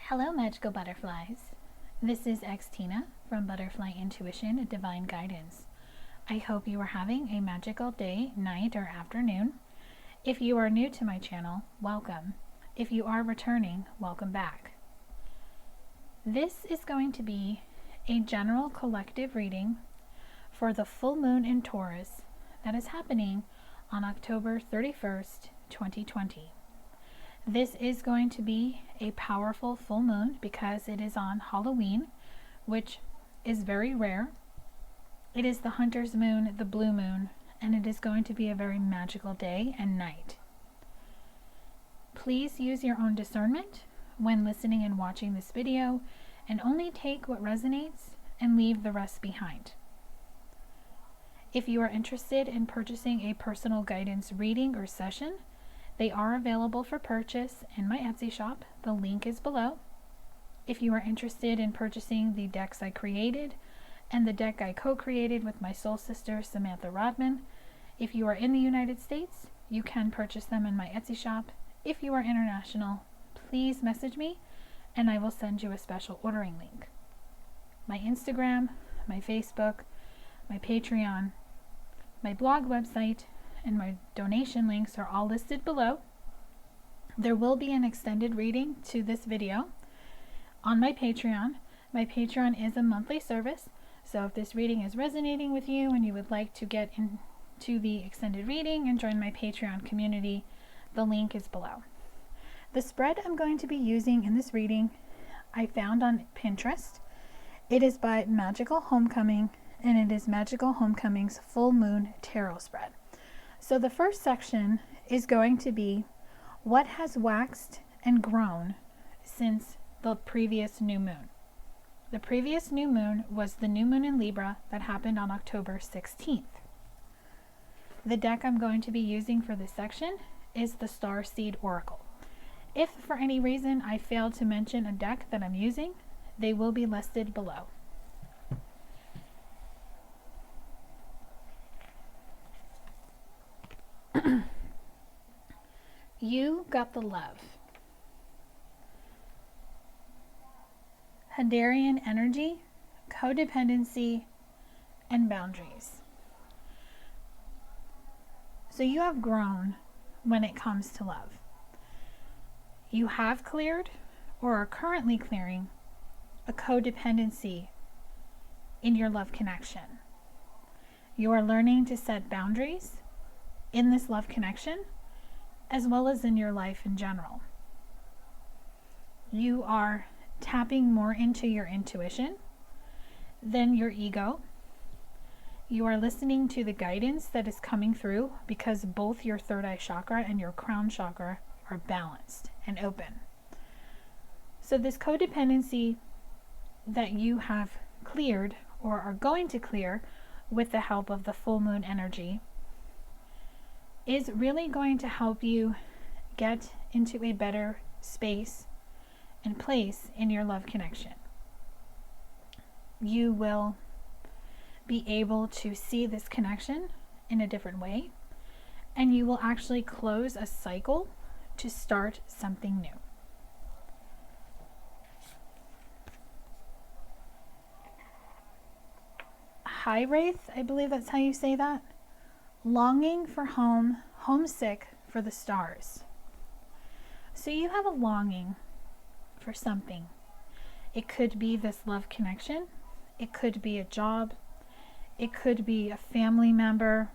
Hello, magical butterflies. This is Tina from Butterfly Intuition, Divine Guidance. I hope you are having a magical day, night, or afternoon. If you are new to my channel, welcome. If you are returning, welcome back. This is going to be a general collective reading for the full moon in Taurus that is happening on October 31st, 2020. This is going to be a powerful full moon because it is on Halloween, which is very rare. It is the hunter's moon, the blue moon, and it is going to be a very magical day and night. Please use your own discernment when listening and watching this video, and only take what resonates and leave the rest behind. If you are interested in purchasing a personal guidance reading or session, they are available for purchase in my Etsy shop. The link is below. If you are interested in purchasing the decks I created and the deck I co-created with my soul sister, Samantha Rodman, if you are in the United States, you can purchase them in my Etsy shop. If you are international, please message me and I will send you a special ordering link. My Instagram, my Facebook, my Patreon, my blog website, and my donation links are all listed below. There will be an extended reading to this video on my Patreon. My Patreon is a monthly service, so if this reading is resonating with you and you would like to get into the extended reading and join my Patreon community, the link is below. The spread I'm going to be using in this reading I found on Pinterest. It is by Magical Homecoming, and it is Magical Homecoming's Full Moon Tarot Spread. So the first section is going to be what has waxed and grown since the previous new moon. The previous new moon was the new moon in Libra that happened on October 16th. The deck I'm going to be using for this section is the Starseed Oracle. If for any reason I fail to mention a deck that I'm using, they will be listed below. You got the love. Hadarian energy, codependency, and boundaries. So you have grown when it comes to love. You have cleared or are currently clearing a codependency in your love connection. You are learning to set boundaries in this love connection, as well as in your life in general. You are tapping more into your intuition than your ego. You are listening to the guidance that is coming through because both your third eye chakra and your crown chakra are balanced and open. So this codependency that you have cleared or are going to clear with the help of the full moon energy is really going to help you get into a better space and place in your love connection. You will be able to see this connection in a different way, and you will actually close a cycle to start something new. High Wraith, I believe that's how you say that. Longing for home, homesick for the stars. So you have a longing for something. It could be this love connection. It could be a job. It could be a family member.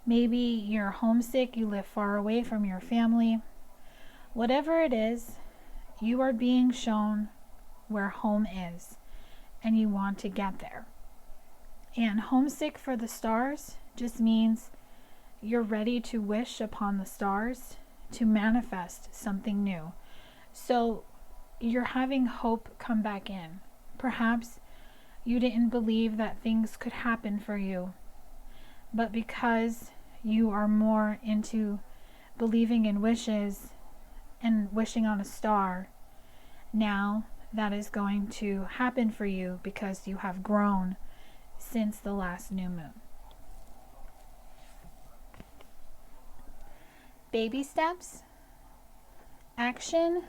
Maybe you're homesick, you live far away from your family. Whatever it is, you are being shown where home is, and you want to get there. And homesick for the stars just means you're ready to wish upon the stars to manifest something new. So you're having hope come back in. Perhaps you didn't believe that things could happen for you, but because you are more into believing in wishes and wishing on a star, now that is going to happen for you because you have grown since the last new moon. Baby steps, action,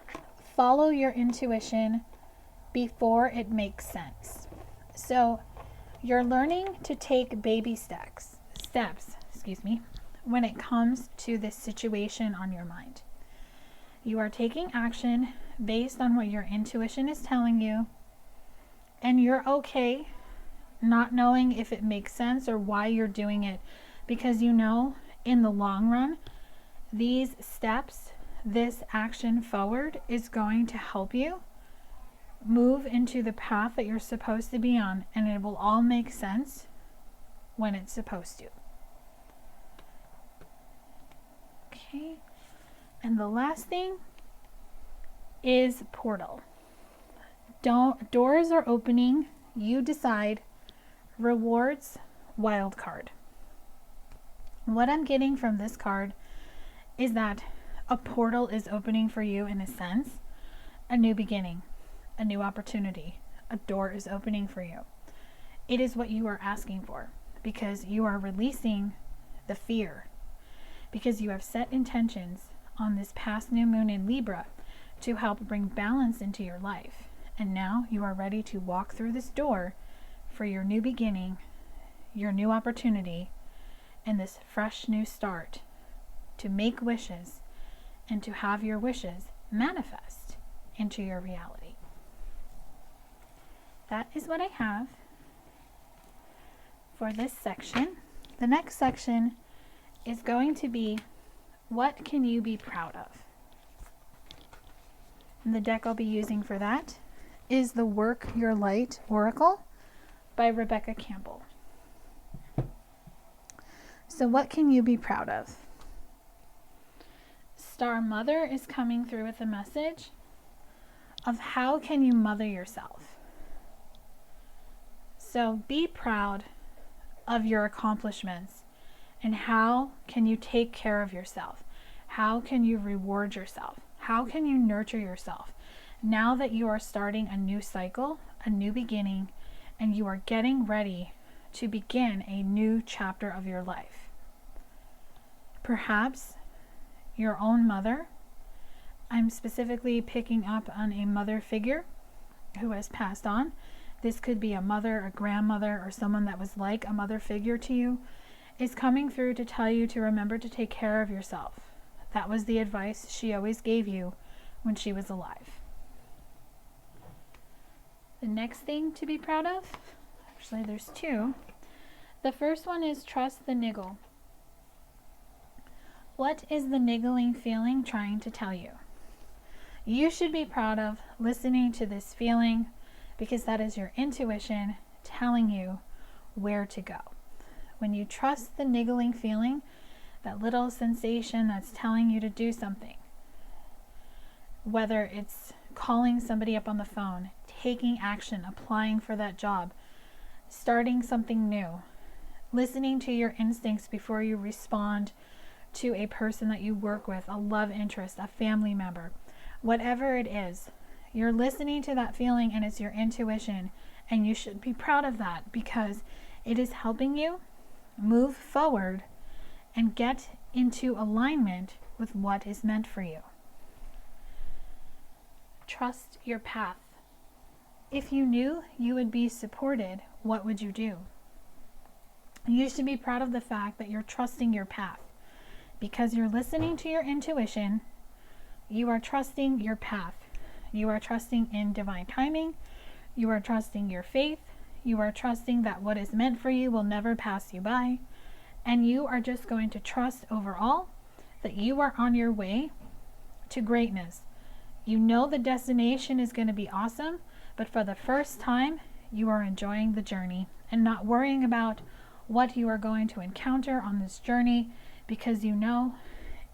follow your intuition before it makes sense. So you're learning to take baby steps, when it comes to this situation on your mind. You are taking action based on what your intuition is telling you, and you're okay not knowing if it makes sense or why you're doing it, because you know in the long run, these steps, this action forward is going to help you move into the path that you're supposed to be on, and it will all make sense when it's supposed to. Okay, and the last thing is portal. Doors are opening, you decide. Rewards, wild card. What I'm getting from this card is that a portal is opening for you in a sense, a new beginning, a new opportunity. A door is opening for you. It is what you are asking for, because you are releasing the fear, because you have set intentions on this past new moon in Libra to help bring balance into your life. And now you are ready to walk through this door for your new beginning, your new opportunity, and this fresh new start, to make wishes and to have your wishes manifest into your reality. That is what I have for this section. The next section is going to be, what can you be proud of? And the deck I'll be using for that is the Work Your Light Oracle by Rebecca Campbell. So what can you be proud of? Star Mother is coming through with a message of how can you mother yourself. So be proud of your accomplishments, and how can you take care of yourself? How can you reward yourself? How can you nurture yourself now that you are starting a new cycle, a new beginning, and you are getting ready to begin a new chapter of your life? Perhaps your own mother. I'm specifically picking up on a mother figure who has passed on. This could be a mother, a grandmother, or someone that was like a mother figure to you, is coming through to tell you to remember to take care of yourself. That was the advice she always gave you when she was alive. The next thing to be proud of, actually there's two. The first one is trust the niggle. What is the niggling feeling trying to tell you? You should be proud of listening to this feeling, because that is your intuition telling you where to go. When you trust the niggling feeling, that little sensation that's telling you to do something, whether it's calling somebody up on the phone, taking action, applying for that job, starting something new, listening to your instincts before you respond to a person that you work with, a love interest, a family member, whatever it is, you're listening to that feeling, and it's your intuition, and you should be proud of that, because it is helping you move forward and get into alignment with what is meant for you. Trust your path. If you knew you would be supported, what would you do? You should be proud of the fact that you're trusting your path, because you're listening to your intuition. You are trusting your path. You are trusting in divine timing. You are trusting your faith. You are trusting that what is meant for you will never pass you by. And you are just going to trust overall that you are on your way to greatness. You know the destination is going to be awesome, but for the first time, you are enjoying the journey and not worrying about what you are going to encounter on this journey, because you know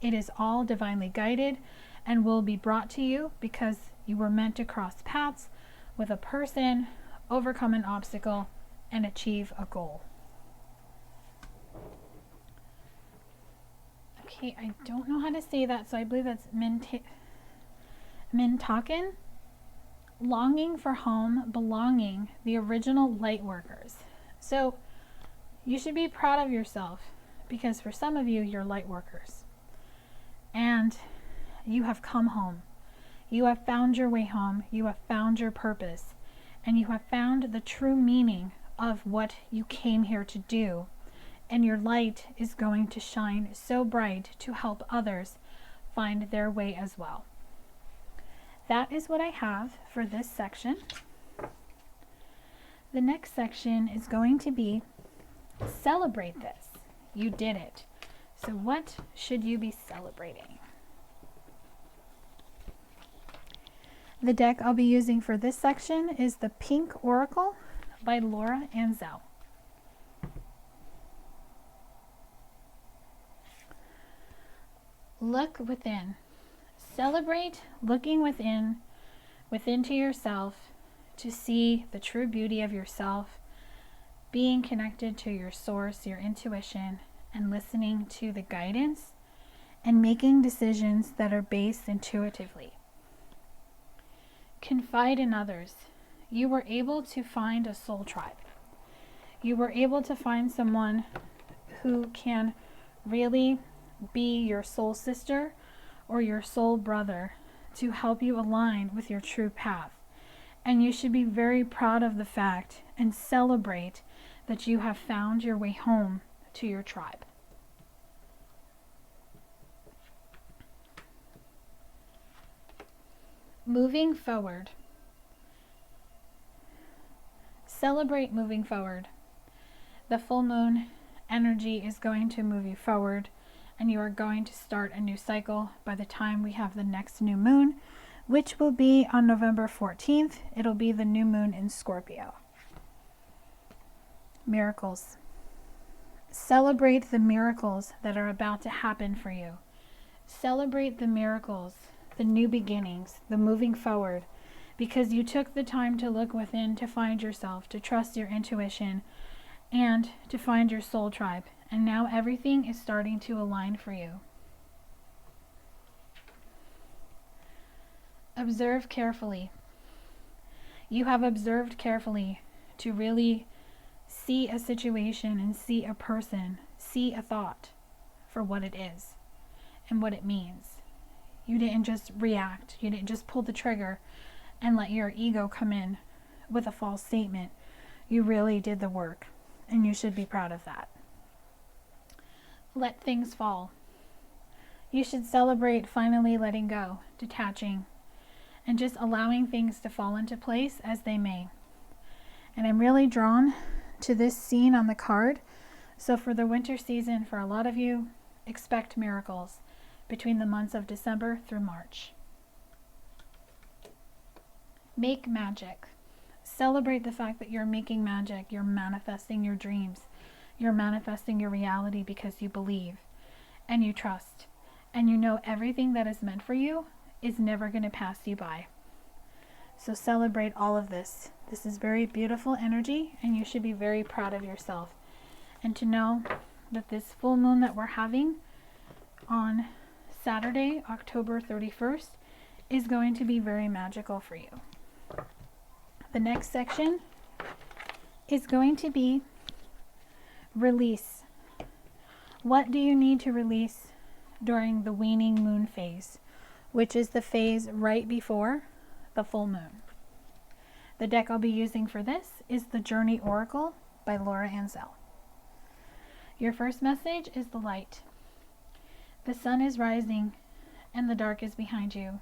it is all divinely guided and will be brought to you, because you were meant to cross paths with a person, overcome an obstacle, and achieve a goal. Okay, I don't know how to say that, so I believe that's Mintaken. Longing for home, belonging, the original light workers. So you should be proud of yourself, because for some of you, you're light workers. And you have come home. You have found your way home. You have found your purpose. And you have found the true meaning of what you came here to do. And your light is going to shine so bright to help others find their way as well. That is what I have for this section. The next section is going to be celebrate this. You did it. So what should you be celebrating? The deck I'll be using for this section is the Pink Oracle by Ansell. Look within. Celebrate looking within to yourself to see the true beauty of yourself, being connected to your source, your intuition, and listening to the guidance and making decisions that are based intuitively. Confide in others. You were able to find a soul tribe. You were able to find someone who can really be your soul sister or your soul brother to help you align with your true path. And you should be very proud of the fact and celebrate that you have found your way home to your tribe. Moving forward. Celebrate moving forward. The full moon energy is going to move you forward, and you are going to start a new cycle by the time we have the next new moon, which will be on November 14th. It'll be the new moon in Scorpio. Miracles. Celebrate the miracles that are about to happen for you. Celebrate the miracles, the new beginnings, the moving forward, because you took the time to look within to find yourself, to trust your intuition, and to find your soul tribe. And now everything is starting to align for you. Observe carefully. You have observed carefully to really see a situation and see a person, see a thought for what it is and what it means. You didn't just react. You didn't just pull the trigger and let your ego come in with a false statement. You really did the work, and you should be proud of that. Let things fall. You should celebrate finally letting go, detaching, and just allowing things to fall into place as they may. And I'm really drawn to this scene on the card. So for the winter season, for a lot of you, expect miracles between the months of December through March. Make magic. Celebrate the fact that you're making magic. You're manifesting your dreams. You're manifesting your reality because you believe and you trust. And you know everything that is meant for you is never going to pass you by. So celebrate all of this. This is very beautiful energy, and you should be very proud of yourself. And to know that this full moon that we're having on Saturday, October 31st, is going to be very magical for you. The next section is going to be release. What do you need to release during the waning moon phase, which is the phase right before the full moon? The deck I'll be using for this is the Journey Oracle by Ansell. Your first message is the light. The sun is rising and the dark is behind you.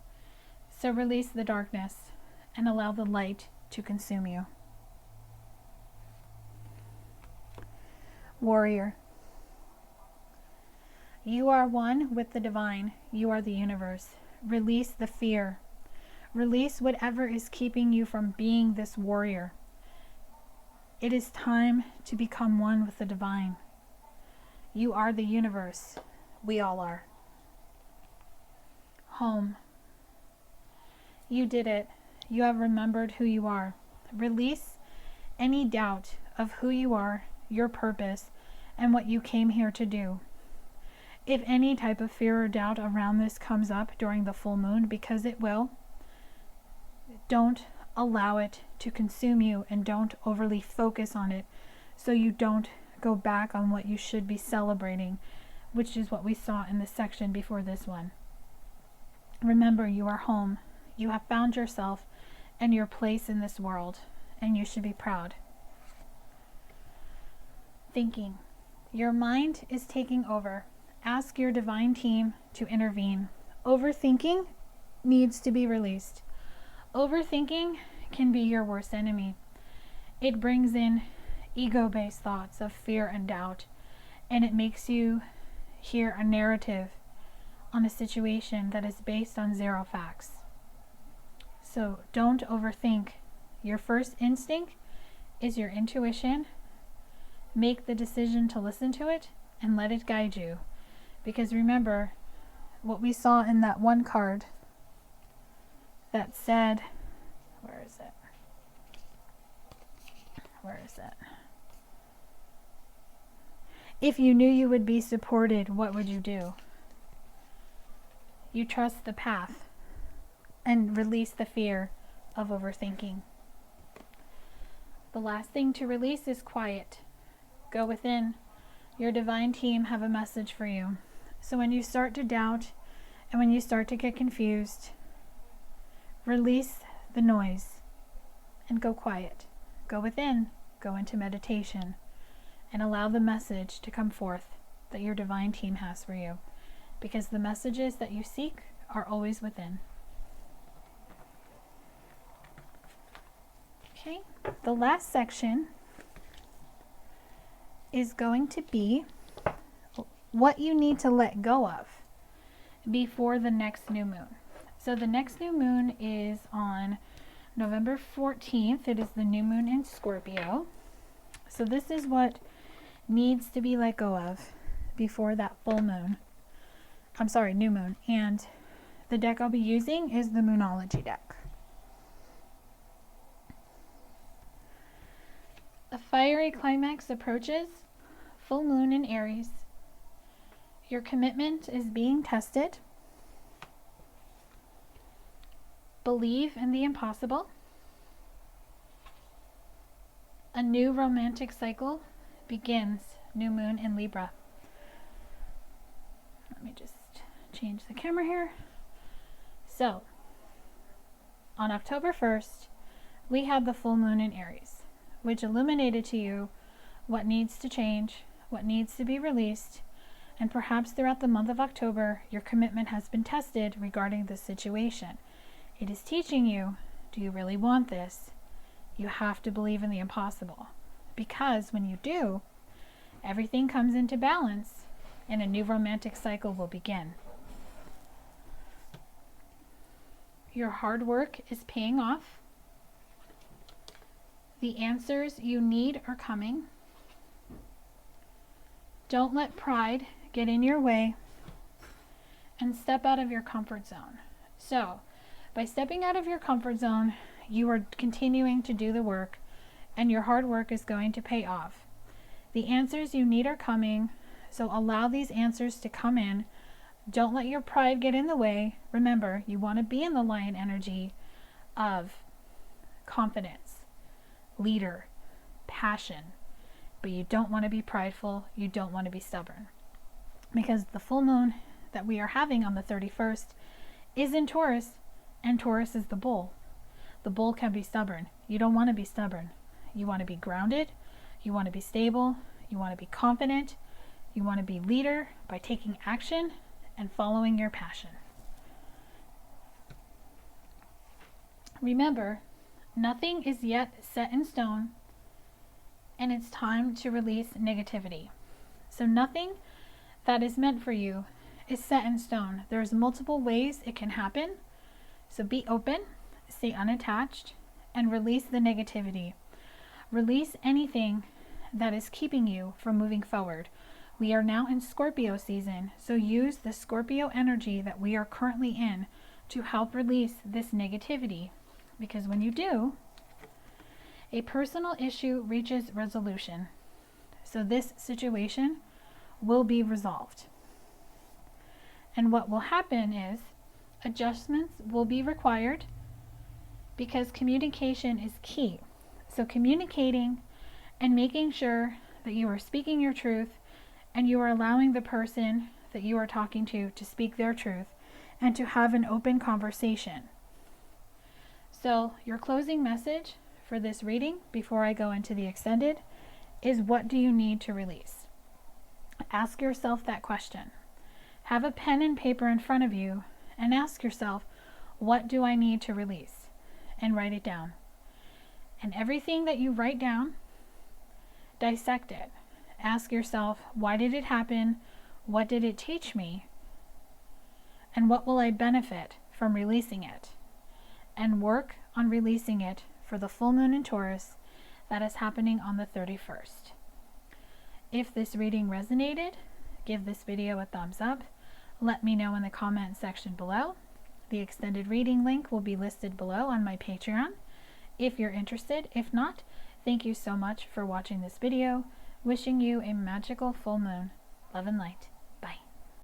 So release the darkness and allow the light to consume you. Warrior. You are one with the divine. You are the universe. Release the fear. Release whatever is keeping you from being this warrior. It is time to become one with the divine. You are the universe. We all are. Home. You did it. You have remembered who you are. Release any doubt of who you are, your purpose, and what you came here to do. If any type of fear or doubt around this comes up during the full moon, because it will, don't allow it to consume you, and don't overly focus on it so you don't go back on what you should be celebrating, which is what we saw in the section before this one. Remember, you are home. You have found yourself and your place in this world, and you should be proud. Thinking. Your mind is taking over. Ask your divine team to intervene. Overthinking needs to be released. Overthinking can be your worst enemy. It brings in ego-based thoughts of fear and doubt, and it makes you hear a narrative on a situation that is based on zero facts. So don't overthink. Your first instinct is your intuition. Make the decision to listen to it and let it guide you. Because remember what we saw in that one card that said, where is it? If you knew you would be supported, what would you do? You trust the path and release the fear of overthinking. The last thing to release is quiet. Go within. Your divine team have a message for you. So when you start to doubt and when you start to get confused, release the noise and go quiet. Go within. Go into meditation and allow the message to come forth that your divine team has for you, because the messages that you seek are always within. Okay, the last section is going to be what you need to let go of before the next new moon. So the next new moon is on November 14th. It is the new moon in Scorpio. So this is what needs to be let go of before that full moon. I'm sorry, new moon. And the deck I'll be using is the Moonology deck. A fiery climax approaches. Full moon in Aries. Your commitment is being tested. Believe in the impossible. A new romantic cycle begins. New moon in Libra. Let me just change the camera here. So, on October 1st, we had the full moon in Aries, which illuminated to you what needs to change, what needs to be released, and perhaps throughout the month of October, your commitment has been tested regarding this situation. It is teaching you, do you really want this? You have to believe in the impossible, because when you do, everything comes into balance and a new romantic cycle will begin. Your hard work is paying off. The answers you need are coming. Don't let pride get in your way and step out of your comfort zone. So, by stepping out of your comfort zone, you are continuing to do the work, and your hard work is going to pay off. The answers you need are coming, so allow these answers to come in. Don't let your pride get in the way. Remember, you want to be in the lion energy of confidence, leader, passion, but you don't want to be prideful. You don't want to be stubborn, because the full moon that we are having on the 31st is in Taurus, and Taurus is the bull. The bull can be stubborn. You don't want to be stubborn. You want to be grounded. You want to be stable. You want to be confident. You want to be leader by taking action and following your passion. Remember, nothing is yet set in stone, and it's time to release negativity. So nothing that is meant for you is set in stone. There's multiple ways it can happen. So be open, stay unattached, and release the negativity. Release anything that is keeping you from moving forward. We are now in Scorpio season, so use the Scorpio energy that we are currently in to help release this negativity. Because when you do, a personal issue reaches resolution. So this situation will be resolved. And what will happen is adjustments will be required, because communication is key. So communicating and making sure that you are speaking your truth and you are allowing the person that you are talking to speak their truth and to have an open conversation. So your closing message for this reading, before I go into the extended, is what do you need to release? Ask yourself that question. Have a pen and paper in front of you and ask yourself, what do I need to release? And write it down. And everything that you write down, dissect it. Ask yourself, why did it happen? What did it teach me? And what will I benefit from releasing it? And work on releasing it for the full moon in Taurus that is happening on the 31st. If this reading resonated, give this video a thumbs up. Let me know in the comment section below. The extended reading link will be listed below on my Patreon if you're interested. If not, thank you so much for watching this video. Wishing you a magical full moon. Love and light.